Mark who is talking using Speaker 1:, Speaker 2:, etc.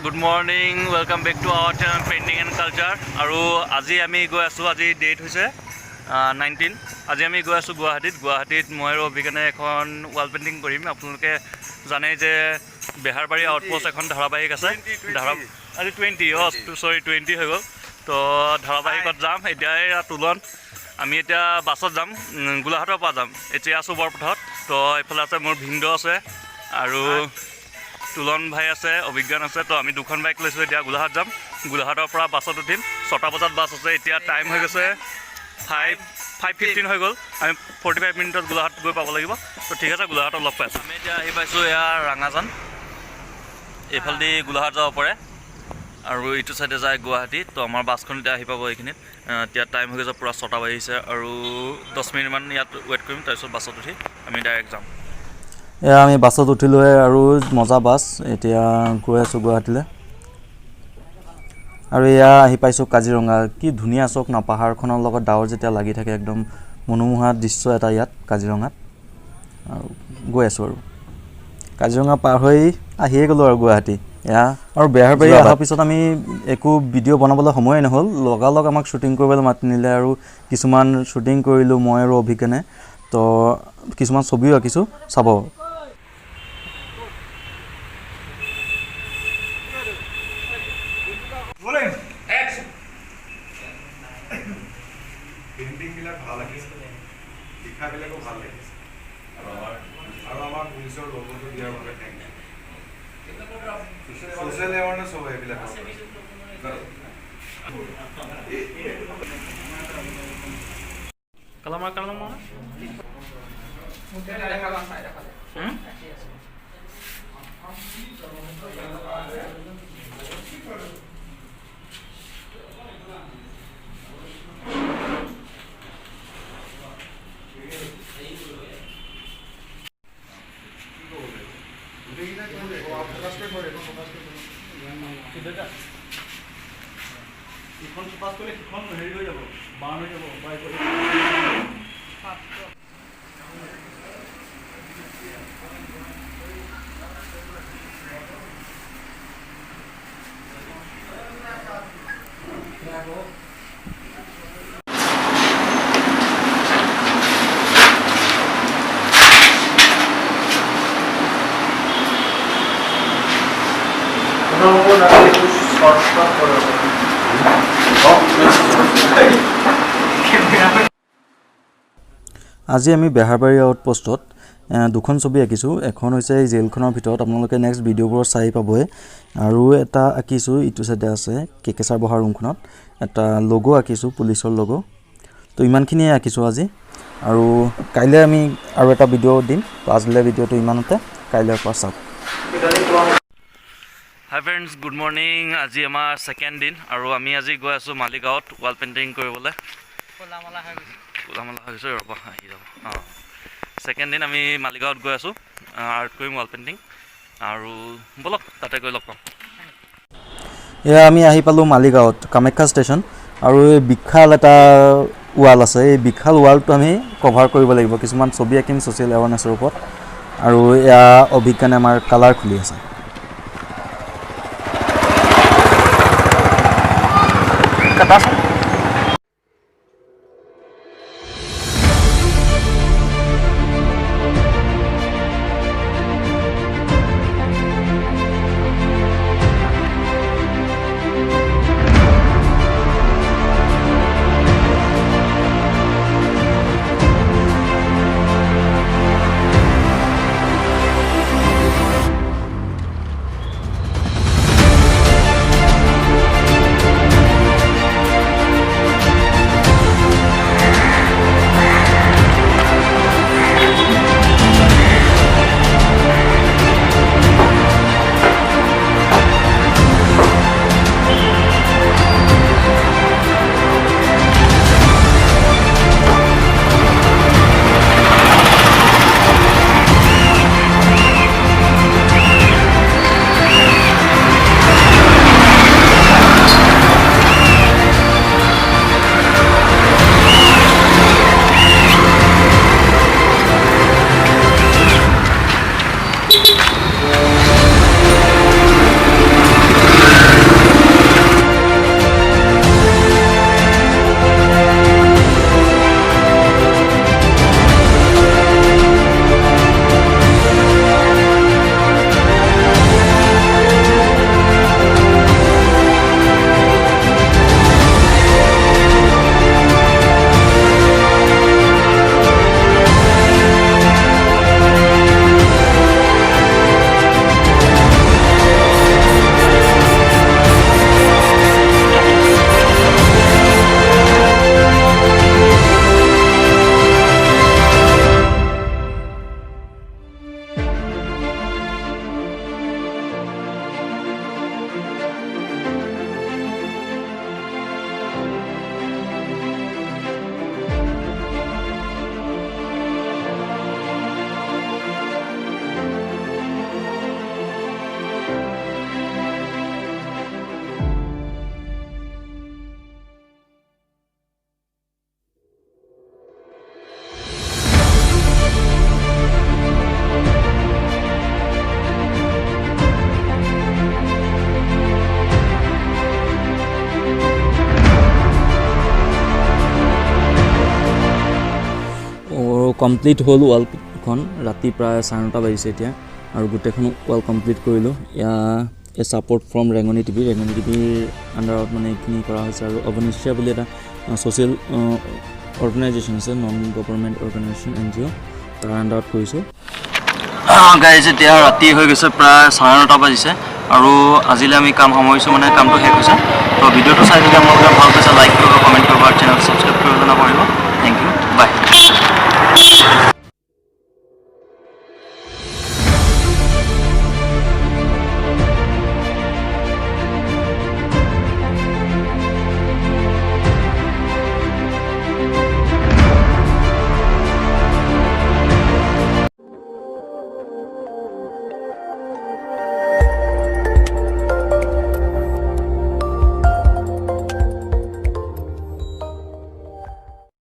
Speaker 1: Good morning, welcome back to our channel Painting and Culture. আৰু আজি আমি গৈ আছো, আজি ডেট হৈছে 19। আজি আমি গৈ আছো গুৱাহাটীত মই আৰু অভিজ্ঞানে এখন ৱাল পেইণ্টিং কৰিম। আপোনালোকে জানে যে বেহাৰবাৰী আউটপোষ্ট এখন ধাৰাবাহিক আছে, আজি 20 হৈ গ'ল। তো ধাৰাবাহিকত যাম। এতিয়া তুলন আমি এতিয়া বাছত যাম, গোলাঘাটৰ পৰা যাম। এতিয়া আছোঁ বৰপথাৰত। তো এইফালে আছে মোৰ ভিনদেউ আছে আৰু তুলন ভাই আছে, অভিজ্ঞান আছে। তো আমি দুখন বাইক লৈছোঁ, এতিয়া গোলাঘাট যাম। গোলাঘাটৰ পৰা বাছত উঠিম, 6টা বজাত বাছ আছে। এতিয়া টাইম হৈ গৈছে 5:15 হৈ গ'ল। আমি 45 মিনিটত গোলাঘাট গৈ পাব লাগিব। তো ঠিক আছে, গোলাঘাটত লগ পাইছোঁ। আমি এতিয়া আহি পাইছোঁ এয়া ৰাঙাজান। এইফালেদি গোলাঘাট যাব পাৰে আৰু ইটো চাইডে যায় গুৱাহাটী। তো আমাৰ বাছখন এতিয়া আহি পাব এইখিনিত। এতিয়া টাইম হৈ গৈছে, পূৰা 6টা বাজিছে আৰু 10 মিনিটমান ইয়াত ৱেইট কৰিম, তাৰপিছত বাছত উঠি আমি ডাইৰেক্ট যাম।
Speaker 2: এয়া আমি বাছত উঠিলোৱে আৰু মজা বাছ। এতিয়া গৈ আছোঁ গুৱাহাটীলৈ আৰু এয়া আহি পাইছোঁ কাজিৰঙা। কি ধুনীয়া চক না, পাহাৰখনৰ লগত ডাৱৰ যেতিয়া লাগি থাকে, একদম মনোমোহা দৃশ্য এটা ইয়াত কাজিৰঙাত। আৰু গৈ আছোঁ আৰু কাজিৰঙা পাৰ হৈ আহিয়ে গ'লোঁ আৰু গুৱাহাটী। এয়া আৰু বেহাৰবাৰী অহাৰ পিছত আমি একো ভিডিঅ' বনাবলৈ সময়ে নহ'ল। লগালগ আমাক শ্বুটিং কৰিবলৈ মাতি নিলে আৰু কিছুমান শ্বুটিং কৰিলোঁ মই আৰু অভিজ্ঞানে। তো কিছুমান ছবিও আঁকিছোঁ, চাব।
Speaker 3: পেইণ্টিংবিলাক ভাল লাগিছে, লিখাবিলাকো ভাল লাগিছে আৰু আমাৰ পুলিচৰ লগতো দিয়াৰ বাবে থেংক ইউ। ছ'চিয়েল এৱাৰনেছ হ'ব এইবিলাক।
Speaker 1: ইখন ফ'কাছ কৰিলে সিখন হেৰি হৈ যাব, বাৰ্ণ হৈ যাব।
Speaker 2: আজি আমি বেহাৰবাৰী আউটপোষ্টত দুখন ছবি আঁকিছোঁ। এখন হৈছে এই জেলখনৰ ভিতৰত, আপোনালোকে নেক্সট ভিডিঅ'বোৰত চাই পাবই। আৰু এটা আঁকিছোঁ ইটো চাইডে আছে কেকেচাৰ বহা ৰুমখনত, এটা লগো আঁকিছোঁ, পুলিচৰ লগো। তো ইমানখিনিয়ে আঁকিছোঁ আজি। আৰু কাইলৈ আমি আৰু এটা ভিডিঅ' দিম। তো আজিলৈ ভিডিঅ'টো ইমানতে, কাইলৈৰ পৰা চাওক।
Speaker 1: হাই ফ্ৰেণ্ডছ, গুড মৰ্ণিং। আজি আমাৰ ছেকেণ্ড দিন আৰু আমি আজি গৈ আছোঁ মালিগাঁৱত ৱাল পেইণ্টিং কৰিবলৈ। কোলামালা হৈ গৈছোঁ, ৰ'ব আহি যাব। ছেকেণ্ড দিন আমি মালিগাঁৱত গৈ আছোঁ, আৰ্ট কৰিম ৱাল পেইণ্টিং। আৰু ব'লক তাতে গৈ লগ পাম।
Speaker 2: এয়া আমি আহি পালোঁ মালিগাঁৱত, কামাখ্যা ষ্টেচন। আৰু এই বিশাল এটা ৱাল আছে, এই বিশাল ৱালটো আমি কভাৰ কৰিব লাগিব। কিছুমান ছবি আঁকিম ছ'চিয়েল এৱাৰনেছৰ ওপৰত। আৰু এয়া অভিজ্ঞানে আমাৰ কালাৰ খুলি আছে। কমপ্লিট হ'ল ৱালখন ৰাতি প্ৰায় 9:30 বাজিছে এতিয়া আৰু গোটেইখন ৱাল কমপ্লিট কৰিলোঁ এ ছাপৰ্ট ফ্ৰম ৰেঙনি টিভিৰ আণ্ডাৰত মানে এইখিনি কৰা হৈছে আৰু অৱনিশ্চয় বুলি এটা ছ'চিয়েল অৰ্গেনাইজেশ্যন আছে নন গভৰ্ণমেণ্ট অৰ্গেনাইজেশ্যন NGO তাৰ আণ্ডাৰত কৰিছোঁ গাইজ এতিয়া ৰাতি হৈ গৈছে প্ৰায় 9:30 বাজিছে আৰু আজিলৈ আমি কাম সামৰিছোঁ মানে কামটো শেষ হৈছে তো ভিডিঅ'টো চাই যদি আপোনালোকে ভাল পাইছে লাইক কৰিব কমেণ্ট কৰিব আৰু চেনেলটো ছাবস্ক্ৰাইব কৰিব